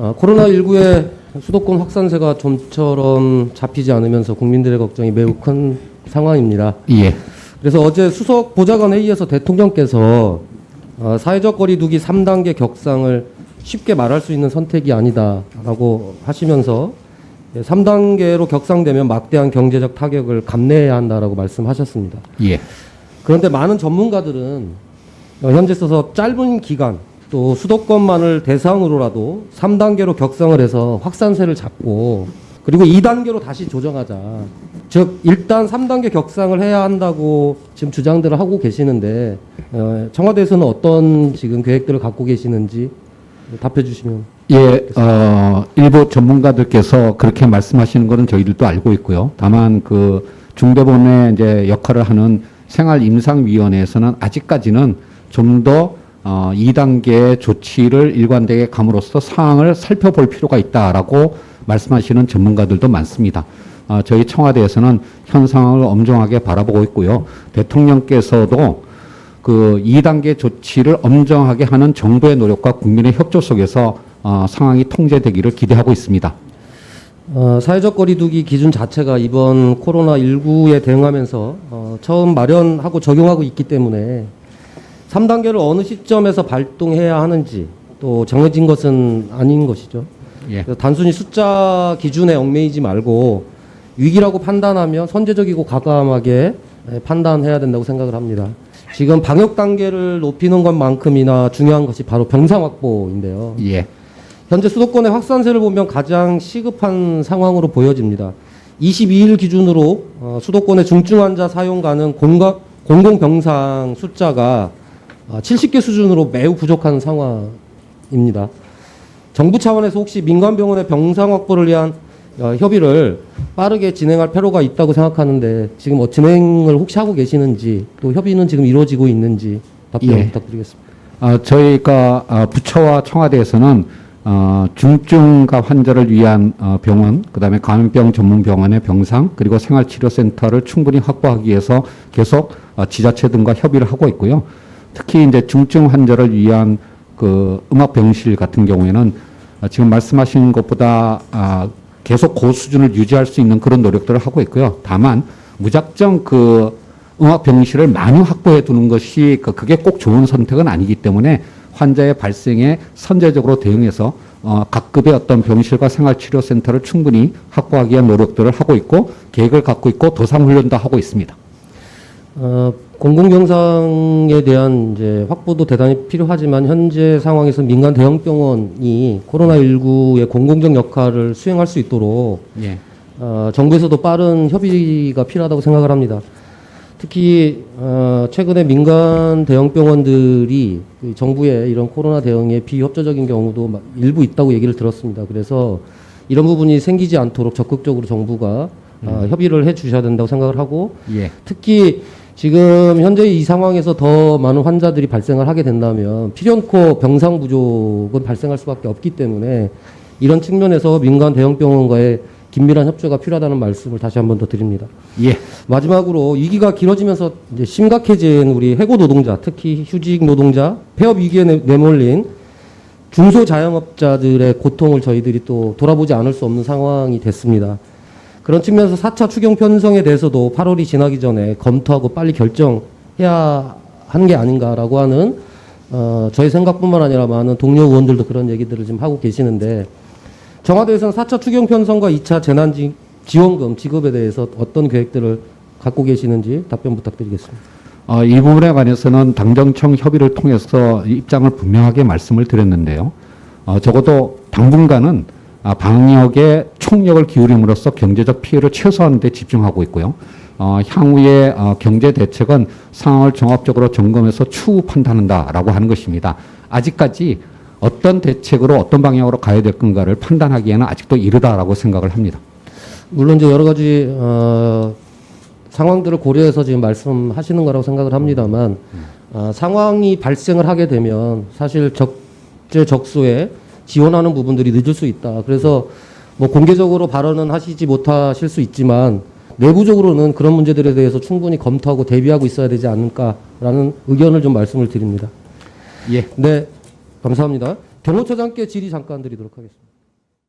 코로나19의 수도권 확산세가 좀처럼 잡히지 않으면서 국민들의 걱정이 매우 큰 상황입니다. 예. 그래서 어제 수석 보좌관 회의에서 대통령께서 사회적 거리두기 3단계 격상을 쉽게 말할 수 있는 선택이 아니다라고 하시면서 3단계로 격상되면 막대한 경제적 타격을 감내해야 한다라고 말씀하셨습니다. 예. 그런데 많은 전문가들은 현재 있어서 짧은 기간 또 수도권만을 대상으로라도 3단계로 격상을 해서 확산세를 잡고 그리고 2단계로 다시 조정하자. 즉 일단 3단계 격상을 해야 한다고 지금 주장들을 하고 계시는데 청와대에서는 어떤 지금 계획들을 갖고 계시는지 답해 주시면. 예, 일부 전문가들께서 그렇게 말씀하시는 것은 저희들도 알고 있고요. 다만 그 중대본의 이제 역할을 하는 생활임상위원회에서는 아직까지는 좀 더 2단계 조치를 일관되게 감으로써 상황을 살펴볼 필요가 있다라고 말씀하시는 전문가들도 많습니다. 저희 청와대에서는 현 상황을 엄정하게 바라보고 있고요. 대통령께서도 그 2단계 조치를 엄정하게 하는 정부의 노력과 국민의 협조 속에서 상황이 통제되기를 기대하고 있습니다. 사회적 거리두기 기준 자체가 이번 코로나19에 대응하면서 처음 마련하고 적용하고 있기 때문에 3단계를 어느 시점에서 발동해야 하는지 또 정해진 것은 아닌 것이죠. 예. 단순히 숫자 기준에 얽매이지 말고 위기라고 판단하면 선제적이고 과감하게 판단해야 된다고 생각을 합니다. 지금 방역 단계를 높이는 것만큼이나 중요한 것이 바로 병상 확보인데요. 예. 현재 수도권의 확산세를 보면 가장 시급한 상황으로 보여집니다. 22일 기준으로 수도권의 중증 환자 사용 가능 공공병상 숫자가 70개 수준으로 매우 부족한 상황입니다. 정부 차원에서 혹시 민간병원의 병상 확보를 위한 협의를 빠르게 진행할 필요가 있다고 생각하는데 지금 진행을 혹시 하고 계시는지 또 협의는 지금 이루어지고 있는지 답변 예. 부탁드리겠습니다. 저희가 부처와 청와대에서는 중증과 환자를 위한 병원, 그다음에 감염병 전문 병원의 병상, 그리고 생활치료센터를 충분히 확보하기 위해서 계속 지자체 등과 협의를 하고 있고요. 특히 이제 중증 환자를 위한 그 음압병실 같은 경우에는 지금 말씀하신 것보다 계속 고수준을 유지할 수 있는 그런 노력들을 하고 있고요. 다만 무작정 그 음압병실을 많이 확보해 두는 것이 그게 꼭 좋은 선택은 아니기 때문에 환자의 발생에 선제적으로 대응해서 각 급의 어떤 병실과 생활치료센터를 충분히 확보하기 위한 노력들을 하고 있고 계획을 갖고 있고 도상훈련도 하고 있습니다. 공공병상에 대한 이제 확보도 대단히 필요하지만 현재 상황에서 민간 대형 병원이 코로나19의 공공적 역할을 수행할 수 있도록 예. 정부에서도 빠른 협의가 필요하다고 생각을 합니다. 특히 최근에 민간 대형 병원들이 정부의 이런 코로나 대응에 비협조적인 경우도 일부 있다고 얘기를 들었습니다. 그래서 이런 부분이 생기지 않도록 적극적으로 정부가 협의를 해 주셔야 된다고 생각을 하고 예. 특히 지금 현재 이 상황에서 더 많은 환자들이 발생을 하게 된다면 필연코 병상 부족은 발생할 수밖에 없기 때문에 이런 측면에서 민간 대형 병원과의 긴밀한 협조가 필요하다는 말씀을 다시 한 번 더 드립니다. 예. 마지막으로 위기가 길어지면서 이제 심각해진 우리 해고 노동자, 특히 휴직 노동자, 폐업 위기에 내몰린 중소자영업자들의 고통을 저희들이 또 돌아보지 않을 수 없는 상황이 됐습니다. 그런 측면에서 4차 추경 편성에 대해서도 8월이 지나기 전에 검토하고 빨리 결정해야 하는 게 아닌가라고 하는 저희 생각뿐만 아니라 많은 동료 의원들도 그런 얘기들을 지금 하고 계시는데 청와대에서는 4차 추경 편성과 2차 재난지원금 지급에 대해서 어떤 계획들을 갖고 계시는지 답변 부탁드리겠습니다. 이 부분에 관해서는 당정청 협의를 통해서 입장을 분명하게 말씀을 드렸는데요. 적어도 당분간은 방역에 총력을 기울임으로써 경제적 피해를 최소화하는 데 집중하고 있고요. 향후의 경제 대책은 상황을 종합적으로 점검해서 추후 판단한다라고 하는 것입니다. 아직까지 어떤 대책으로 어떤 방향으로 가야 될 건가를 판단하기에는 아직도 이르다라고 생각을 합니다. 물론 이제 여러 가지 상황들을 고려해서 지금 말씀하시는 거라고 생각을 합니다만 상황이 발생을 하게 되면 사실 적재적소에 지원하는 부분들이 늦을 수 있다. 그래서 뭐 공개적으로 발언은 하시지 못하실 수 있지만 내부적으로는 그런 문제들에 대해서 충분히 검토하고 대비하고 있어야 되지 않을까라는 의견을 좀 말씀을 드립니다. 예. 네, 감사합니다. 경호처장께 질의 잠깐 드리도록 하겠습니다.